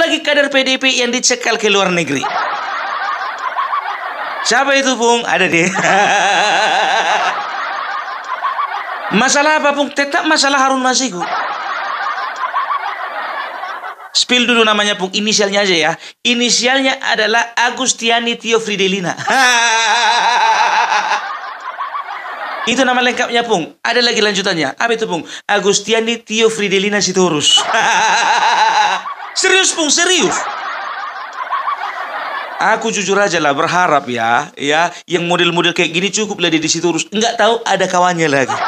lagi kader PDIP yang dicekal ke luar negeri. Siapa itu, Bung? Ada deh. Masalah apa, Bung? Tetap masalah Harun Masiku. Spill dulu namanya, Bung. Inisialnya aja ya. Inisialnya adalah Agustiani Tio Fridelina. Itu nama lengkapnya, Bung. Ada lagi lanjutannya. Apa itu, Bung? Agustiani Tio Fridelina Sitorus. Serius, Bung, serius. Aku jujur aja lah berharap ya, yang model-model kayak gini cukup lah di Sitorus. Enggak tahu ada kawannya lagi.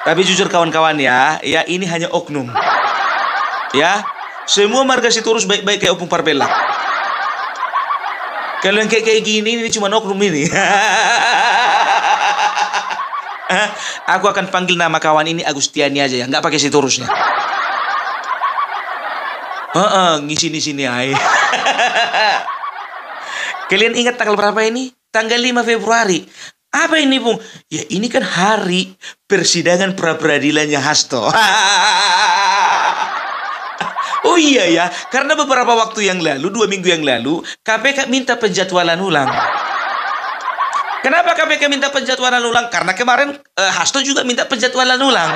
Tapi jujur kawan-kawan ya, ini hanya oknum. Ya, semua marga Sitorus baik-baik kayak Opung Parpella. Kalau yang kayak gini ini cuma oknum ini. Aku akan panggil nama kawan ini Agustiani aja ya, nggak pakai Sitorusnya. Ngisi di sini aja. Kalian ingat tanggal berapa ini? Tanggal 5 Februari. Apa ini, Bung? Ya ini kan hari persidangan pra-peradilannya Hasto. Oh iya ya, karena beberapa waktu yang lalu, 2 minggu yang lalu, KPK minta penjadwalan ulang. Kenapa KPK minta penjadwalan ulang? Karena kemarin Hasto juga minta penjadwalan ulang.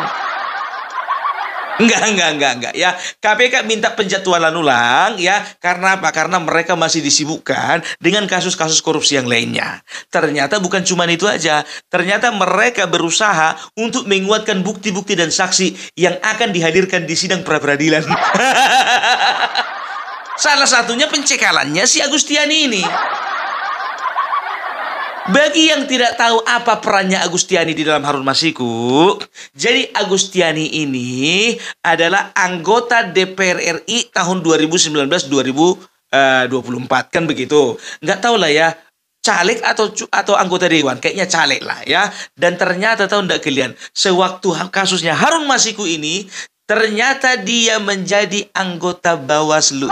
Enggak ya. KPK minta penjadwalan ulang ya. Karena apa? Karena mereka masih disibukkan dengan kasus-kasus korupsi yang lainnya. Ternyata bukan cuma itu aja. Ternyata mereka berusaha untuk menguatkan bukti-bukti dan saksi yang akan dihadirkan di sidang pra-peradilan. Salah satunya pencekalannya si Agustiani ini. Bagi yang tidak tahu apa perannya Agustiani di dalam Harun Masiku, jadi Agustiani ini adalah anggota DPR RI tahun 2019-2024, kan begitu. Nggak tahu lah ya, caleg atau anggota dewan, kayaknya caleg lah ya. Dan ternyata tahu nggak kalian, sewaktu kasusnya Harun Masiku ini, ternyata dia menjadi anggota Bawaslu.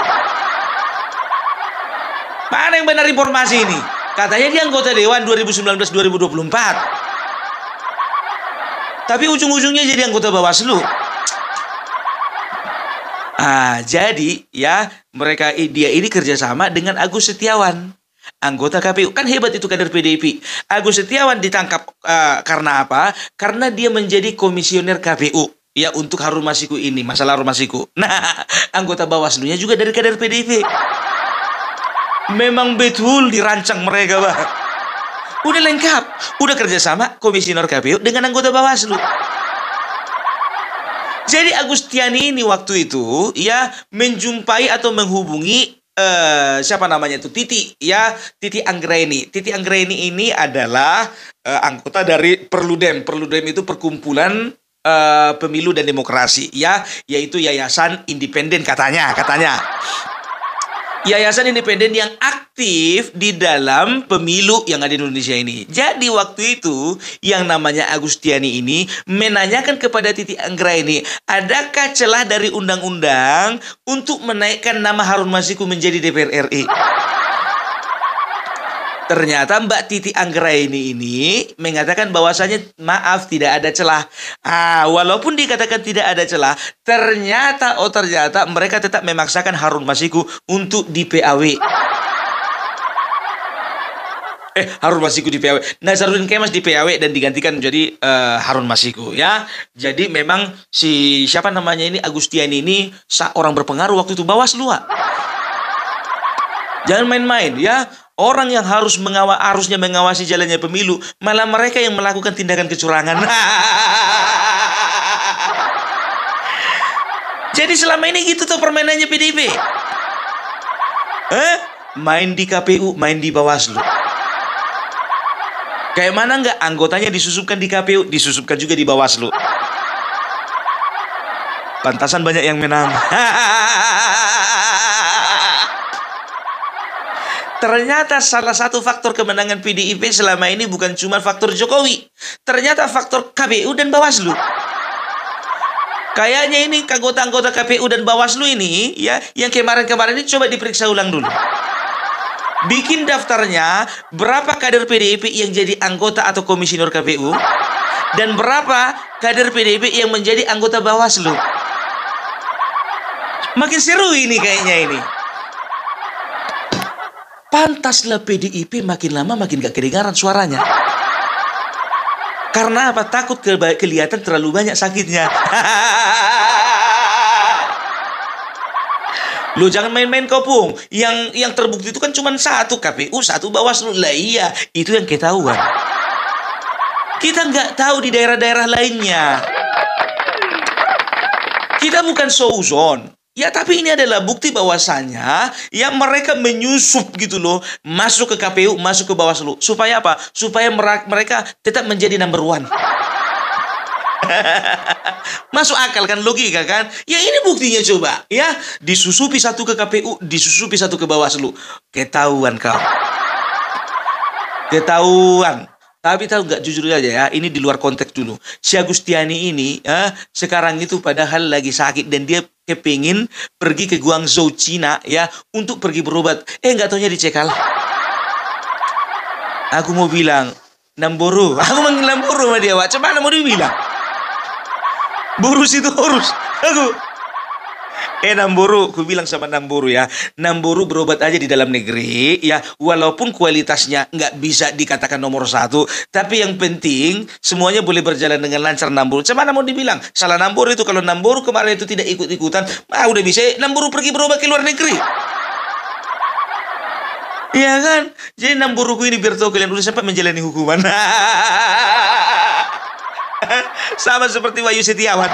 Mana yang benar informasi ini? Katanya dia anggota dewan 2019-2024. Tapi ujung-ujungnya jadi anggota Bawaslu. Jadi ya dia ini kerjasama dengan Agus Setiawan, anggota KPU. Kan hebat itu kader PDIP. Agus Setiawan ditangkap karena apa? Karena dia menjadi komisioner KPU. Ya untuk Harun Masiku ini, masalah Harun Masiku. Nah, anggota Bawaslunya juga dari kader PDIP. Memang betul dirancang mereka, Pak. Udah lengkap. Udah kerjasama komisioner KPU dengan anggota Bawaslu. Jadi Agustiani ini waktu itu ya menjumpai atau menghubungi siapa namanya itu, Titi Anggraini. Titi Anggraini ini adalah anggota dari Perludem. Perludem itu perkumpulan pemilu dan demokrasi ya, yaitu yayasan independen katanya. Yayasan independen yang aktif di dalam pemilu yang ada di Indonesia ini. Jadi waktu itu yang namanya Agustiani ini menanyakan kepada Titi Anggraini, adakah celah dari undang-undang untuk menaikkan nama Harun Masiku menjadi DPR RI? Ternyata Mbak Titi Anggraini ini mengatakan bahwasanya maaf, tidak ada celah. Walaupun dikatakan tidak ada celah, ternyata mereka tetap memaksakan Harun Masiku untuk di PAW. Harun Masiku di PAW. Nazarudin Kemas di PAW dan digantikan menjadi Harun Masiku ya. Jadi memang si siapa namanya ini Agustiani ini orang berpengaruh waktu itu Bawaslu. Jangan main-main ya. Orang yang harusnya mengawasi jalannya pemilu, malah mereka yang melakukan tindakan kecurangan. Jadi selama ini gitu tuh permainannya PDIP. Main di KPU, main di Bawaslu. Kayak mana nggak anggotanya disusupkan di KPU, disusupkan juga di Bawaslu. Pantasan banyak yang menang. Ternyata salah satu faktor kemenangan PDIP selama ini bukan cuma faktor Jokowi. Ternyata faktor KPU dan Bawaslu. Kayaknya ini anggota-anggota KPU dan Bawaslu ini ya, yang kemarin-kemarin ini coba diperiksa ulang dulu. Bikin daftarnya berapa kader PDIP yang jadi anggota atau komisioner KPU dan berapa kader PDIP yang menjadi anggota Bawaslu. Makin seru ini kayaknya ini. Pantaslah PDIP makin lama makin gak kedengaran suaranya. Karena apa? Takut kelihatan terlalu banyak sakitnya. Lo jangan main-main kopung. Yang terbukti itu kan cuma satu KPU, satu Bawaslu. Lah iya, itu yang ketahuan. Kita nggak tahu di daerah-daerah lainnya. Kita bukan suzon. Ya, tapi ini adalah bukti bahwasannya yang mereka menyusup gitu loh, masuk ke KPU, masuk ke Bawaslu. Supaya apa? Supaya mereka tetap menjadi number one. Masuk akal kan, logika kan? Ya ini buktinya coba. Ya, disusupi satu ke KPU, disusupi satu ke Bawaslu. Ketahuan kau. Ketahuan. Tapi tahu nggak, jujur aja ya, ini di luar konteks dulu. Si Agustiani ini sekarang itu padahal lagi sakit dan dia kepingin pergi ke Guangzhou, Cina ya, untuk pergi berobat. Nggak taunya dicekal. Aku mau bilang, Namburu. Aku manggil Namburu sama dia, Wak. Cuman mau dibilang. Burus itu urus. Namburu, aku bilang sama Namburu ya, Namburu berobat aja di dalam negeri ya, walaupun kualitasnya nggak bisa dikatakan nomor satu, tapi yang penting semuanya boleh berjalan dengan lancar. Namburu, cuman mau dibilang salah Namburu itu kalau Namburu kemarin itu tidak ikut-ikutan, udah bisa Namburu pergi berobat ke luar negeri. Iya kan? Jadi Namburuku ini biar tahu kalian udah sampai menjalani hukuman. Sama seperti Wahyu Setiawan.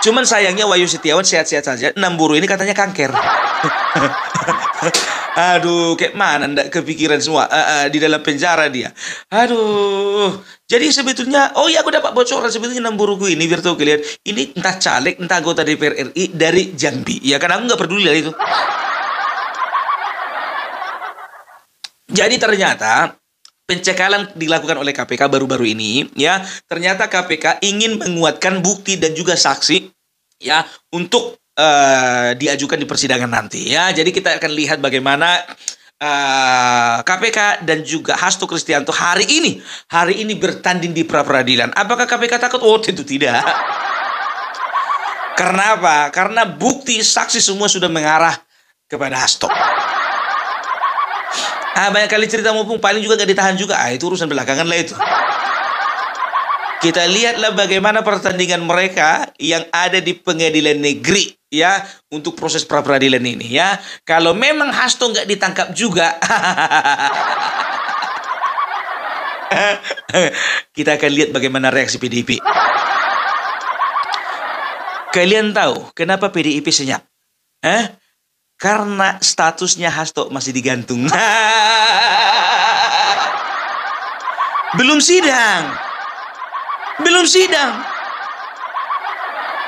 Cuman sayangnya Wahyu Setiawan sehat-sehat saja. Namburu ini katanya kanker. Aduh, kayak mana ndak kepikiran semua. Di dalam penjara dia. Aduh. Jadi sebetulnya, oh iya aku dapat bocoran sebetulnya Namburuku ini biar tahu kalian. Ini entah caleg, entah anggota DPR RI dari Jambi. Ya kan aku nggak peduli lah itu. Jadi ternyata pencekalan dilakukan oleh KPK baru-baru ini ya, ternyata KPK ingin menguatkan bukti dan juga saksi ya untuk diajukan di persidangan nanti ya. Jadi kita akan lihat bagaimana KPK dan juga Hasto Kristianto hari ini bertanding di pra-peradilan. Apakah KPK takut? Oh, tentu tidak. Karena apa? Karena bukti saksi semua sudah mengarah kepada Hasto. Banyak kali cerita mumpung paling juga gak ditahan juga. Itu urusan belakangan lah itu. Kita lihatlah bagaimana pertandingan mereka yang ada di pengadilan negeri ya, untuk proses pra peradilan ini ya. Kalau memang Hasto nggak ditangkap juga, kita akan lihat bagaimana reaksi PDIP. Kalian tahu kenapa PDIP senyap? Karena statusnya Hasto masih digantung. Belum sidang.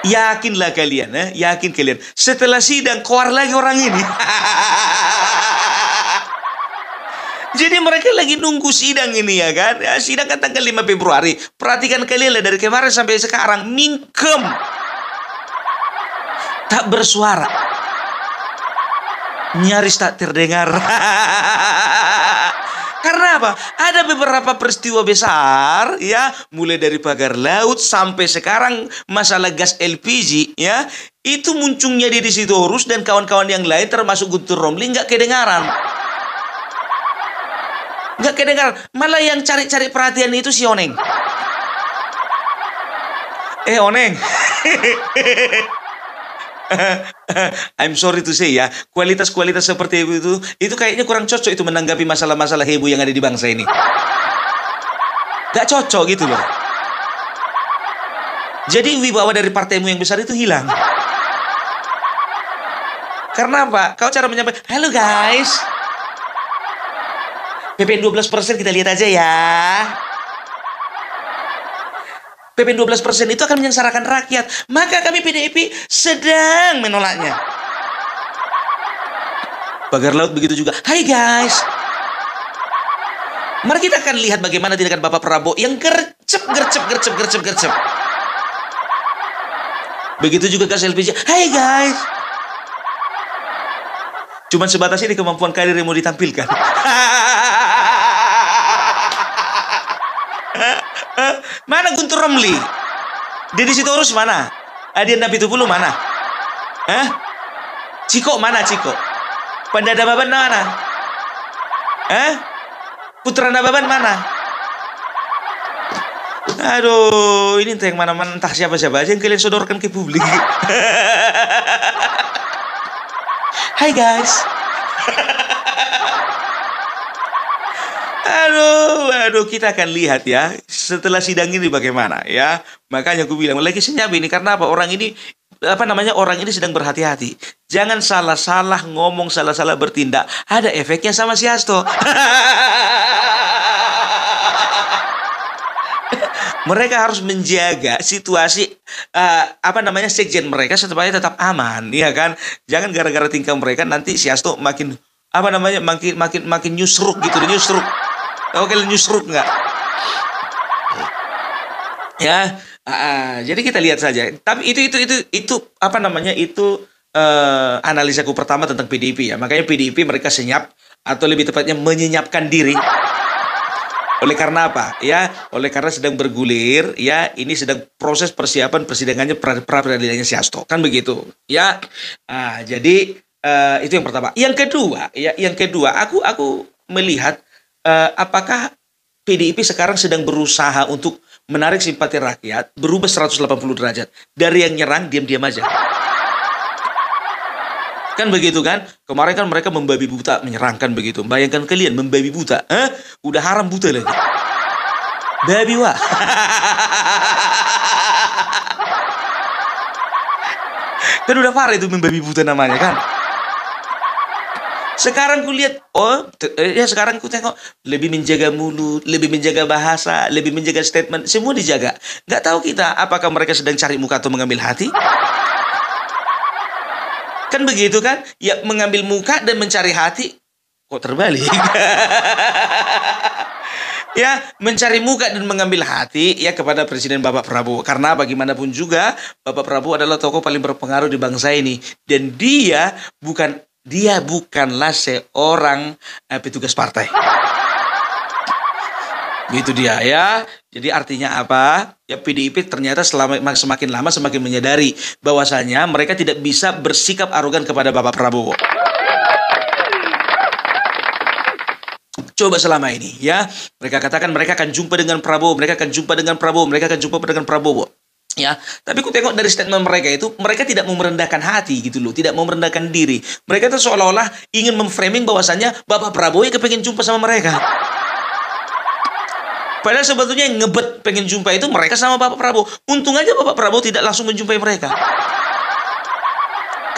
Yakinlah kalian, yakin kalian. Setelah sidang, keluar lagi orang ini. Jadi mereka lagi nunggu sidang ini ya kan. Ya, sidang kan tanggal 5 Februari. Perhatikan kalian lah, dari kemarin sampai sekarang mingkem. Tak bersuara. Nyaris tak terdengar. Karena apa? Ada beberapa peristiwa besar ya, mulai dari pagar laut sampai sekarang masalah gas LPG ya, itu munculnya di Sitorus dan kawan-kawan yang lain termasuk Guntur Romli nggak kedengaran. Malah yang cari-cari perhatian itu si Oneng. Oneng. I'm sorry to say ya, kualitas-kualitas seperti itu kayaknya kurang cocok itu menanggapi masalah-masalah heboh yang ada di bangsa ini. Gak cocok gitu loh. Jadi wibawa dari partaimu yang besar itu hilang. Karena apa? Kau cara menyampaikan, halo guys, PPN 12% kita lihat aja ya. PPN 12% itu akan menyengsarakan rakyat. Maka kami PDIP sedang menolaknya. Pagar laut begitu juga. Hai guys. Mari kita akan lihat bagaimana tindakan Bapak Prabowo yang gercep. Begitu juga gas LPG. Hai guys. Cuman sebatas ini kemampuan karir yang mau ditampilkan. Mana Guntur Romli? Deddy Sitorus mana? Adian Napitupulu mana? Hah? Ciko mana Ciko? Pandada Baban mana? Hah? Putra Nababan mana? Aduh, ini entah yang mana-mana, entah siapa-siapa aja yang kalian sodorkan ke publik. Hai guys. Aduh, kita akan lihat ya setelah sidang ini bagaimana ya. Makanya aku bilang lagi senyap ini karena apa? Orang ini orang ini sedang berhati-hati. Jangan salah-salah ngomong, salah-salah bertindak. Ada efeknya sama si Hasto. Mereka harus menjaga situasi sekjen mereka supaya tetap aman, ya kan? Jangan gara-gara tingkah mereka nanti si Hasto makin makin nyusruk gitu, nyusruk. Tahu kalian nyusruk nggak? Ya, jadi kita lihat saja. Tapi itu analisaku pertama tentang PDIP ya. Makanya PDIP mereka senyap atau lebih tepatnya menyenyapkan diri. Oleh karena apa? Ya, oleh karena sedang bergulir, ya, ini sedang proses persiapan persidangannya pra-peradilannya si Hasto, kan begitu? Ya, jadi itu yang pertama. Yang kedua, aku melihat apakah PDIP sekarang sedang berusaha untuk menarik simpati rakyat, berubah 180 derajat dari yang nyerang diam-diam aja. Kan begitu kan? Kemarin kan mereka membabi buta menyerangkan begitu. Bayangkan kalian membabi buta. Udah haram buta lagi. Babi wah. Kan udah parah itu membabi buta namanya kan? Sekarang ku lihat, sekarang ku tengok lebih menjaga mulut, lebih menjaga bahasa, lebih menjaga statement, semua dijaga. Nggak tahu kita apakah mereka sedang cari muka atau mengambil hati? Kan begitu kan? Ya mengambil muka dan mencari hati. Kok terbalik? Ya, mencari muka dan mengambil hati ya kepada Presiden Bapak Prabowo. Karena bagaimanapun juga Bapak Prabowo adalah tokoh paling berpengaruh di bangsa ini. Dan dia bukanlah seorang petugas partai. Gitu dia ya. Jadi artinya apa? Ya PDIP ternyata semakin lama semakin menyadari bahwasanya mereka tidak bisa bersikap arogan kepada Bapak Prabowo. Coba selama ini ya, mereka katakan mereka akan jumpa dengan Prabowo, mereka akan jumpa dengan Prabowo. Ya, tapi ku tengok dari statement mereka itu, mereka tidak mau merendahkan hati gitu loh, tidak mau merendahkan diri. Mereka itu seolah-olah ingin memframing bahwasanya Bapak Prabowo yang kepengen jumpa sama mereka. Padahal sebetulnya yang ngebet pengen jumpa itu mereka sama Bapak Prabowo. Untung aja Bapak Prabowo tidak langsung menjumpai mereka.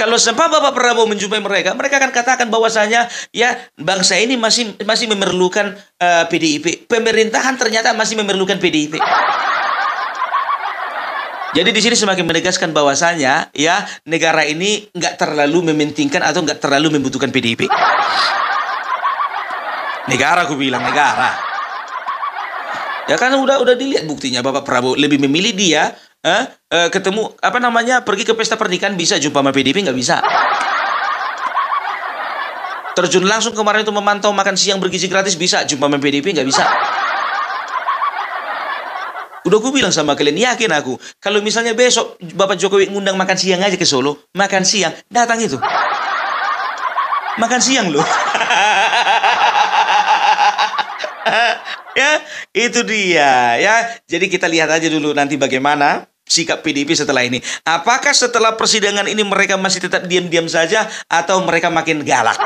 Kalau sempat Bapak Prabowo menjumpai mereka, mereka akan katakan bahwasanya ya bangsa ini masih memerlukan PDIP. Pemerintahan ternyata masih memerlukan PDIP. Jadi di sini semakin menegaskan bahwasanya ya negara ini nggak terlalu mementingkan atau nggak terlalu membutuhkan PDIP. Negara, aku bilang negara. Ya kan udah dilihat buktinya Bapak Prabowo lebih memilih dia ketemu pergi ke pesta pernikahan bisa, jumpa sama PDIP nggak bisa. Terjun langsung kemarin itu memantau makan siang bergizi gratis bisa, jumpa sama PDIP nggak bisa. Udah gue bilang sama kalian, yakin aku kalau misalnya besok Bapak Jokowi ngundang makan siang aja ke Solo, makan siang datang itu, makan siang loh. Ya, itu dia ya. Jadi kita lihat aja dulu nanti bagaimana sikap PDIP setelah ini. Apakah setelah persidangan ini mereka masih tetap diam-diam saja atau mereka makin galak?